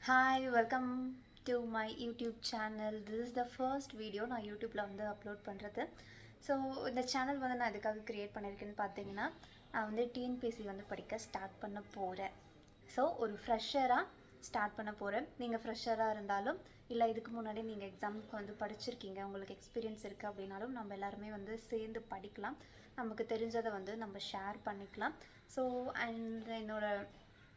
Hi, welcome to my YouTube channel. This is the first video நான் யூடியூப்பில் வந்து upload பண்ணுறது. ஸோ இந்த சேனல் வந்து நான் எதுக்காக க்ரியேட் பண்ணியிருக்கேன்னு பார்த்தீங்கன்னா, நான் வந்து டிஎன்பிஎஸ்சி வந்து படிக்க ஸ்டார்ட் பண்ண போகிறேன். ஸோ ஒரு ஃப்ரெஷராக ஸ்டார்ட் பண்ண போகிறேன். நீங்கள் ஃப்ரெஷராக இருந்தாலும் இல்லை இதுக்கு முன்னாடி நீங்கள் எக்ஸாமுக்கு வந்து படிச்சிருக்கீங்க, உங்களுக்கு எக்ஸ்பீரியன்ஸ் இருக்குது அப்படின்னாலும் நம்ம எல்லாருமே வந்து சேர்ந்து படிக்கலாம். நமக்கு தெரிஞ்சதை வந்து நம்ம ஷேர் பண்ணிக்கலாம். ஸோ அண்ட்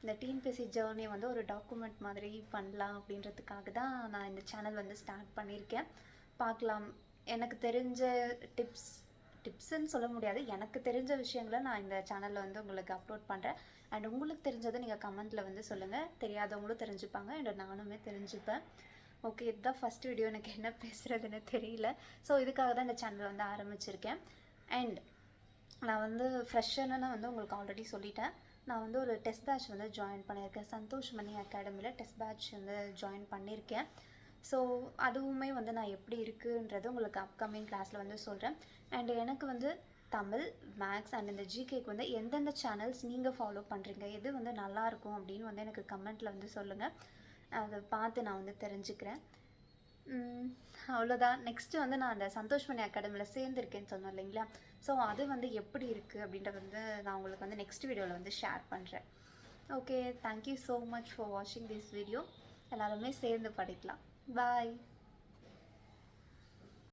இந்த டிஎன்பிஎஸ்சி ஜேர்னி வந்து ஒரு டாக்குமெண்ட் மாதிரி பண்ணலாம் அப்படின்றதுக்காக தான் நான் இந்த சேனல் வந்து ஸ்டார்ட் பண்ணியிருக்கேன். பார்க்கலாம், எனக்கு தெரிஞ்ச டிப்ஸ்ன்னு சொல்ல முடியாது, எனக்கு தெரிஞ்ச விஷயங்களை நான் இந்த சேனலில் வந்து உங்களுக்கு அப்லோட் பண்ணுறேன். அண்ட் உங்களுக்கு தெரிஞ்சதை நீங்கள் கமெண்ட்டில் வந்து சொல்லுங்கள். தெரியாதவங்களும் தெரிஞ்சுப்பாங்க அண்ட் நானுமே தெரிஞ்சுப்பேன். ஓகே, இதுதான் ஃபஸ்ட் வீடியோ. எனக்கு என்ன பேசுகிறதுன்னு தெரியல. ஸோ இதுக்காக தான் இந்த சேனல் வந்து ஆரம்பிச்சிருக்கேன். அண்ட் நான் வந்து ஃப்ரெஷர்னு வந்து உங்களுக்கு ஆல்ரெடி சொல்லிட்டேன். நான் வந்து ஒரு டெஸ்ட் பேட்ச் வந்து ஜாயின் பண்ணியிருக்கேன். சந்தோஷ் மணி அகாடமியில் டெஸ்ட் பேட்ச் வந்து ஜாயின் பண்ணியிருக்கேன். ஸோ அதுவுமே வந்து நான் எப்படி இருக்குன்றது உங்களுக்கு அப்கமிங் கிளாஸில் வந்து சொல்கிறேன். அண்ட் எனக்கு வந்து தமிழ், மேக்ஸ் அண்ட் இந்த ஜிகேக்கு வந்து எந்தெந்த சேனல்ஸ் நீங்கள் ஃபாலோ பண்ணுறீங்க, எது வந்து நல்லாயிருக்கும் அப்படின்னு வந்து எனக்கு கமெண்ட்டில் வந்து சொல்லுங்கள். அதை பார்த்து நான் வந்து தெரிஞ்சுக்கிறேன். அவ்வளோதான். நெக்ஸ்ட்டு வந்து நான் அந்த சந்தோஷ் மணி அகாடமியில் சேர்ந்துருக்கேன்னு சொன்னேன் இல்லைங்களா? ஸோ அது வந்து எப்படி இருக்குது அப்படின்றத வந்து நான் உங்களுக்கு வந்து நெக்ஸ்ட் வீடியோவில் வந்து ஷேர் பண்ணுறேன். Okay, thank you so much for வாட்சிங் திஸ் வீடியோ. எல்லாருமே சேர்ந்து படிக்கலாம். பாய்.